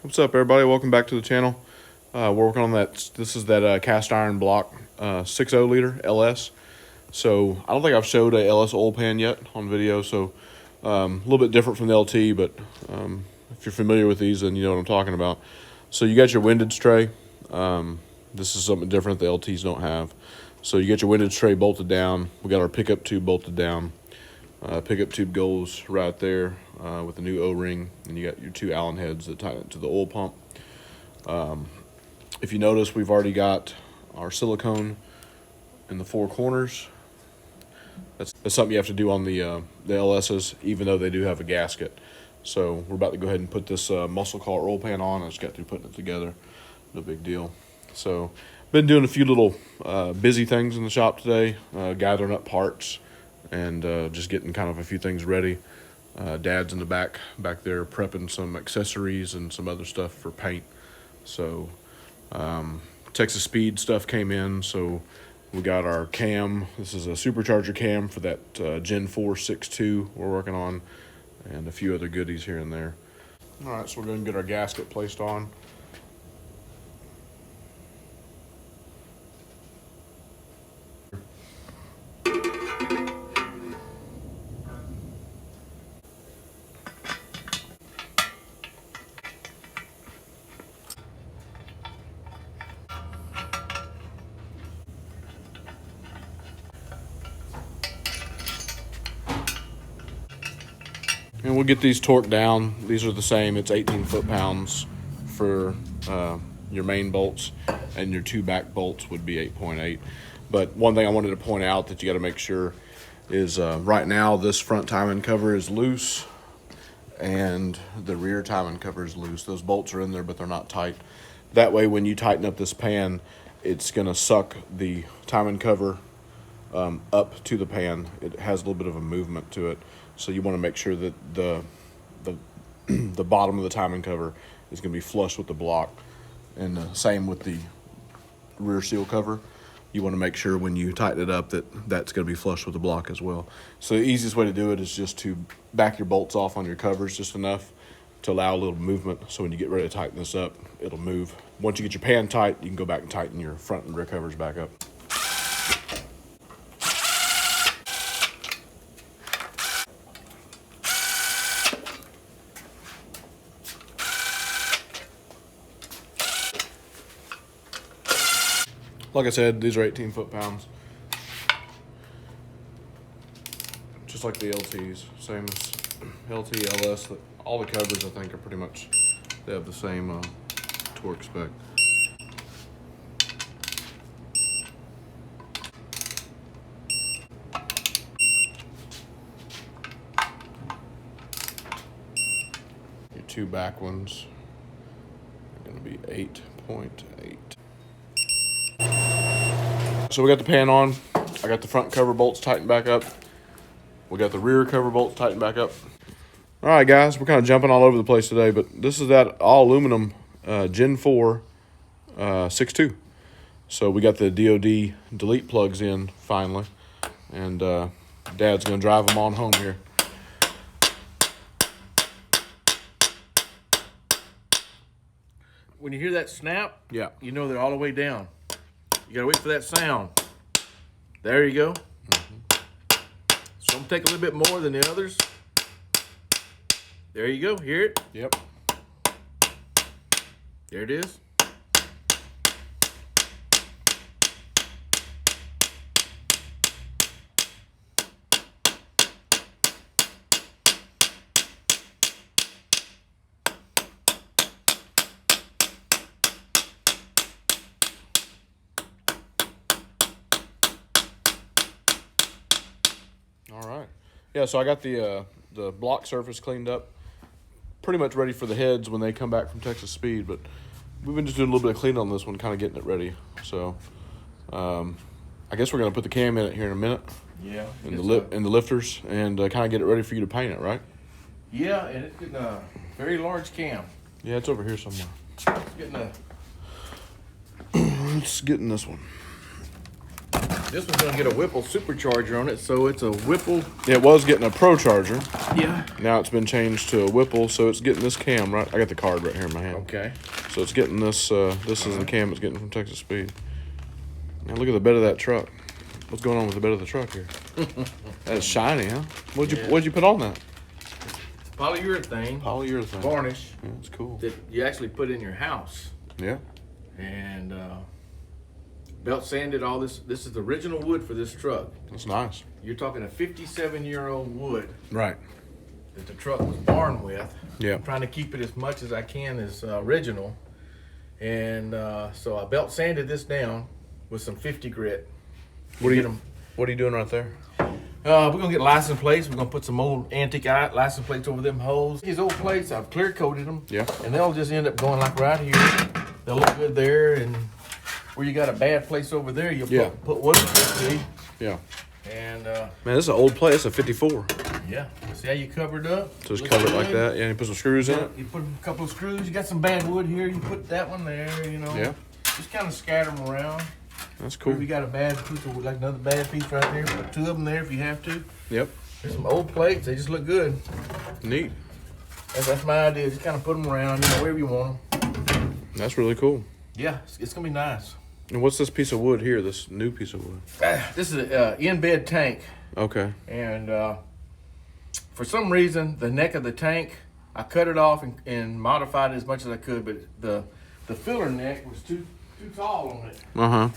What's up, everybody? Welcome back to the channel. We're working on that. This is that cast iron block 6.0 liter LS. So I don't think I've showed a LS oil pan yet on video. So a little bit different from the LT, but if you're familiar with these, then you know what I'm talking about. So you got your windage tray. This is something different the LTs don't have. So you get your windage tray bolted down. We got our pickup tube bolted down. Pickup tube goes right there with a new O-ring, and you got your two Allen heads that tie it to the oil pump. If you notice, we've already got our silicone in the four corners. That's something you have to do on the LSs, even though they do have a gasket. So we're about to go ahead and put this muscle car oil pan on. I just got through putting it together. No big deal. So been doing a few little busy things in the shop today, gathering up parts and just getting kind of a few things ready. Dad's in the back there prepping some accessories and some other stuff for paint. So Texas Speed stuff came in, so we got our cam. This is a supercharger cam for that Gen 4 6.2 we're working on, and a few other goodies here and there. All right, so we're going to get our gasket placed on. And we'll get these torqued down. These are the same. It's 18 foot-pounds for your main bolts, and your two back bolts would be 8.8. But one thing I wanted to point out that you got to make sure is right now this front timing cover is loose and the rear timing cover is loose. Those bolts are in there, but they're not tight. That way, when you tighten up this pan, it's going to suck the timing cover up to the pan. It has a little bit of a movement to it. So you want to make sure that the bottom of the timing cover is going to be flush with the block, and same with the rear seal cover. You want to make sure when you tighten it up that that's going to be flush with the block as well. So the easiest way to do it is just to back your bolts off on your covers just enough to allow a little movement. So when you get ready to tighten this up, it'll move. Once you get your pan tight, you can go back and tighten your front and rear covers back up. Like I said, these are 18 foot-pounds. Just like the LTs, same as LT, LS. All the covers, I think, are pretty much, they have the same torque spec. Your two back ones are going to be 8.8. So we got the pan on. I got the front cover bolts tightened back up. We got the rear cover bolts tightened back up. All right, guys, we're kind of jumping all over the place today, but this is that all aluminum Gen 4 6.2. So we got the DOD delete plugs in finally, and Dad's gonna drive them on home here. When you hear that snap, Yeah. you know they're all the way down. You gotta wait for that sound. There you go. Some take a little bit more than the others. There you go. Hear it? Yep. There it is. All right. Yeah, so I got the block surface cleaned up. Pretty much ready for the heads when they come back from Texas Speed, but we've been just doing a little bit of cleaning on this one, kind of getting it ready. So I guess we're going to put the cam in it here in a minute. Yeah. And the lifters, and kind of get it ready for you to paint it, right? Yeah, and it's getting a very large cam. Yeah, it's over here somewhere. Getting a... Let's get in this one. This one's gonna get a Whipple supercharger on it, so it's a Whipple. It was getting a Pro Charger. Yeah. Now it's been changed to a Whipple, so it's getting this cam, right? I got the card right here in my hand. Okay. So it's getting this, this is the cam it's getting from Texas Speed. Now look at the bed of that truck. What's going on with the bed of the truck here? That's shiny, huh? What'd you put on that? Polyurethane. Polyurethane. Varnish. Yeah, it's cool. That you actually put in your house. Yeah. And belt sanded all this. This is the original wood for this truck. That's nice. You're talking a 57-year-old wood Right. that the truck was born with. Yeah. I'm trying to keep it as much as I can as original. And so I belt sanded this down with some 50 grit. What are you doing right there? We're gonna get license plates. We're gonna put some old antique license plates over them holes. These old plates, I've clear coated them. Yeah. And they'll just end up going like right here. They'll look good there, and where you got a bad place over there, you'll put one of these. Yeah. And Man, this is an old plate. It's a 54. yeah, see how you covered up? So just Looks cover it like good. that. Yeah, you put some screws in it. You put a couple of screws. You got some bad wood here. You put that one there. You know. Yeah. Just kind of scatter them around. That's If cool. you got a bad piece of wood, like another bad piece right there, put two of them there if you have to. Yep. There's some old plates. They just look good. Neat. That's my idea. Just kind of put them around, wherever you want them. That's really cool. Yeah, it's gonna be nice. And what's this piece of wood here? This new piece of wood? This is an in-bed tank, Okay. and for some reason, the neck of the tank, I cut it off and modified it as much as I could, but the filler neck was too tall on it, Uh-huh.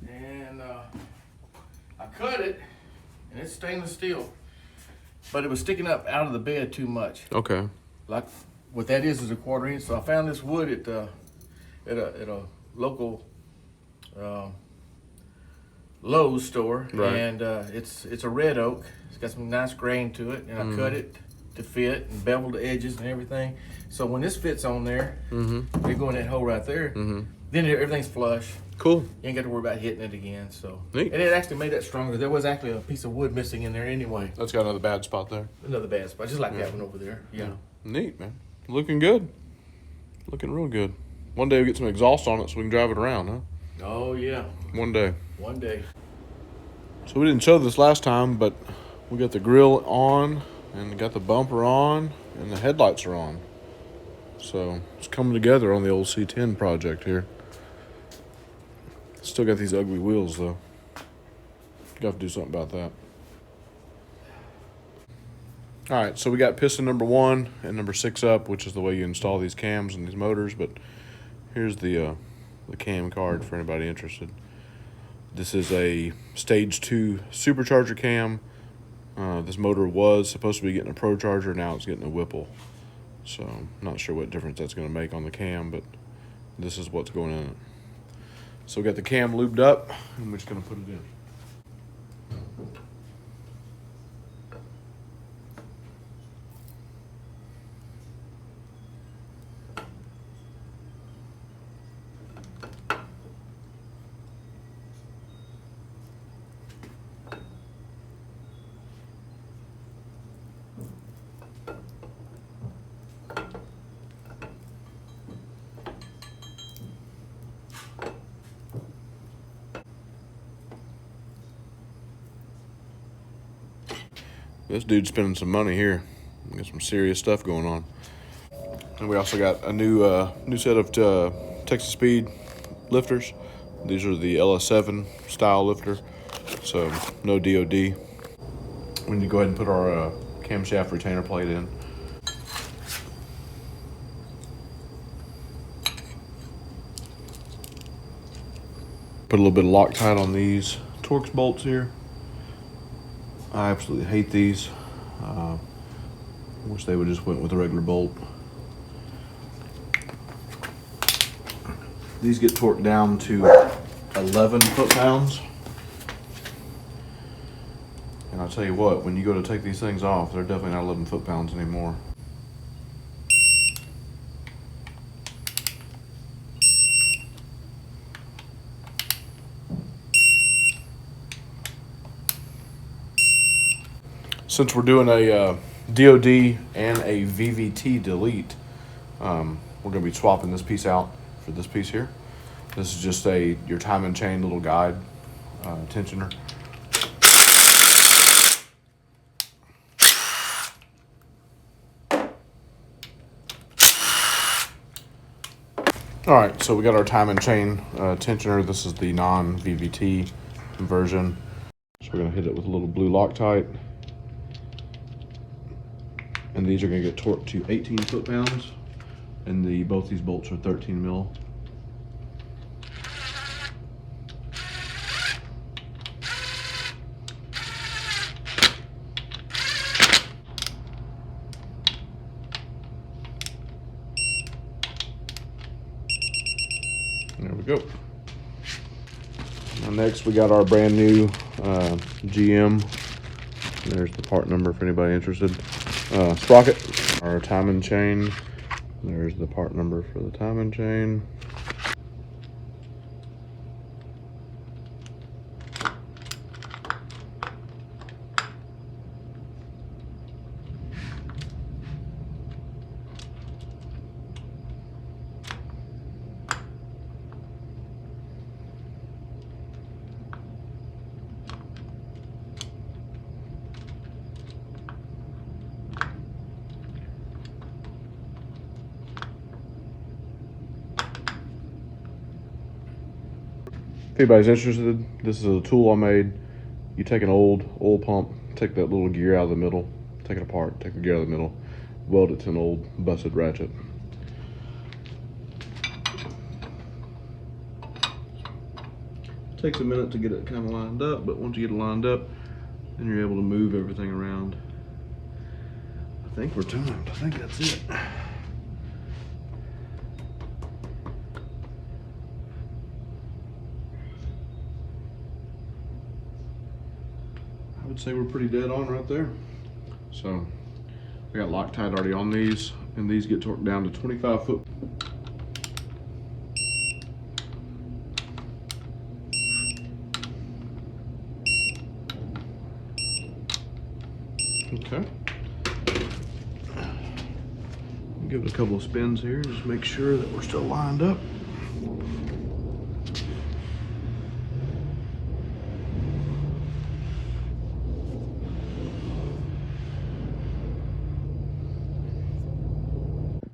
and I cut it, and it's stainless steel, but it was sticking up out of the bed too much. Okay. Like what that is a 1/4 inch. So I found this wood at a local Lowe's store, Right. and it's a red oak. It's got some nice grain to it, and I cut it to fit and beveled the edges and everything. So when this fits on there, they go in that hole right there. Then everything's flush. Cool. You ain't got to worry about hitting it again. So Neat. and it actually made that stronger. There was actually a piece of wood missing in there anyway. That's got another bad spot there. Another bad spot, just like that one over there. Yeah. Neat, man. Looking good. Looking real good. One day we get some exhaust on it so we can drive it around, huh? Oh yeah. One day. One day. So we didn't show this last time, but we got the grill on and got the bumper on and the headlights are on. So it's coming together on the old C10 project here. Still got these ugly wheels though. You have to do something about that. All right, so we got piston number 1 and number 6 up, which is the way you install these cams and these motors. But here's the cam card for anybody interested. This is a stage 2 supercharger cam. This motor was supposed to be getting a Pro Charger. Now it's getting a Whipple. So I'm not sure what difference that's going to make on the cam, but this is what's going in it. So we got the cam lubed up, and we're just going to put it in. This dude's spending some money here. Got some serious stuff going on. And we also got a new set of Texas Speed lifters. These are the LS7 style lifter, so no DOD. We need to go ahead and put our camshaft retainer plate in. Put a little bit of Loctite on these Torx bolts here. I absolutely hate these. Wish they would just went with a regular bolt. These get torqued down to 11 foot-pounds. And I'll tell you what, when you go to take these things off, they're definitely not 11 foot-pounds anymore. Since we're doing a DOD and a VVT delete, we're going to be swapping this piece out for this piece here. This is just your time and chain little guide. tensioner. All right, so we got our time and chain tensioner. This is the non-VVT version. So we're gonna hit it with a little blue Loctite. And these are gonna get torqued to 18 foot-pounds. And both these bolts are 13 mil. There we go. Now next we got our brand new GM. There's the part number for anybody interested. Sprocket, our timing chain. There's the part number for the timing chain. If anybody's interested, this is a tool I made. You take an old oil pump, take that little gear out of the middle, take it apart, take the gear out of the middle, weld it to an old busted ratchet. Takes a minute to get it kind of lined up, but once you get it lined up, then you're able to move everything around. I think we're timed. I think that's it. I would say we're pretty dead on right there. So we got Loctite already on these, and these get torqued down to 25 foot. Okay. Give it a couple of spins here, just make sure that we're still lined up.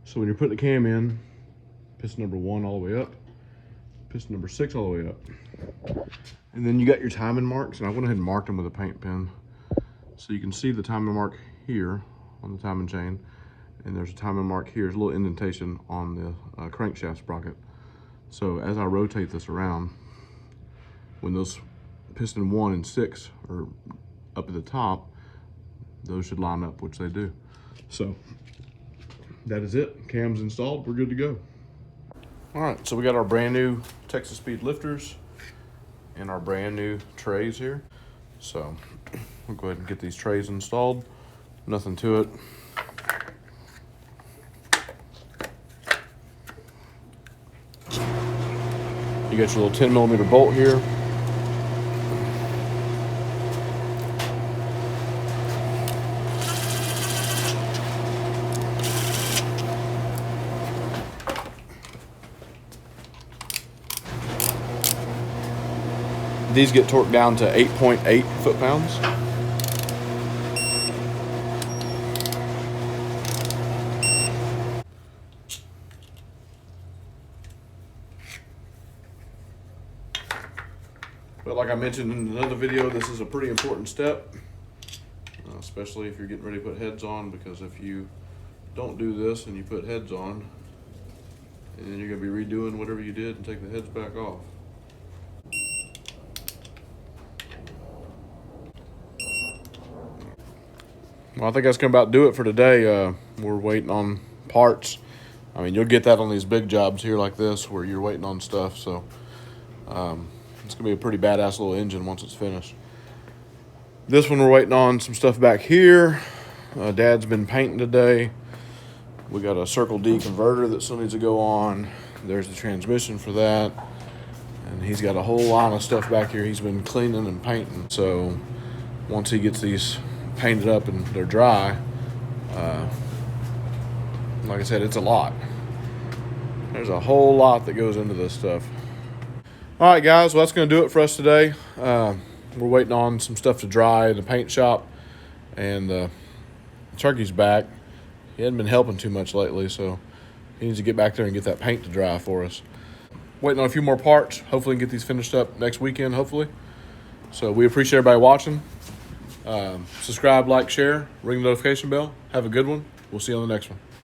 So when you're putting the cam in, piston number 1 all the way up, piston number 6 all the way up. And then you got your timing marks, and I went ahead and marked them with a paint pen. So you can see the timing mark here on the timing chain, and there's a timing mark here. There's a little indentation on the crankshaft sprocket. So as I rotate this around, when those piston 1 and 6 are up at the top, those should line up, which they do. So that is it. Cam's installed. We're good to go. All right, so we got our brand new Texas Speed lifters and our brand new trays here. So we'll go ahead and get these trays installed. Nothing to it. You got your little 10mm bolt here. These get torqued down to 8.8 foot-pounds. But like I mentioned in another video, this is a pretty important step, especially if you're getting ready to put heads on, because if you don't do this and you put heads on, and then you're gonna be redoing whatever you did and take the heads back off. Well, I think that's gonna about do it for today. We're waiting on parts. I mean, you'll get that on these big jobs here like this where you're waiting on stuff. So it's gonna be a pretty badass little engine once it's finished. This one we're waiting on some stuff back here. Dad's been painting today. We got a Circle D converter that still needs to go on. There's the transmission for that. And he's got a whole line of stuff back here he's been cleaning and painting. So once he gets these painted up and they're dry, like I said, it's a lot. There's a whole lot that goes into this stuff. All right, guys. Well, that's going to do it for us today. We're waiting on some stuff to dry in the paint shop, and the turkey's back. He hadn't been helping too much lately, so he needs to get back there and get that paint to dry for us. Waiting on a few more parts. Hopefully, get these finished up next weekend, hopefully. So we appreciate everybody watching. Subscribe, like, share, ring the notification bell. Have a good one. We'll see you on the next one.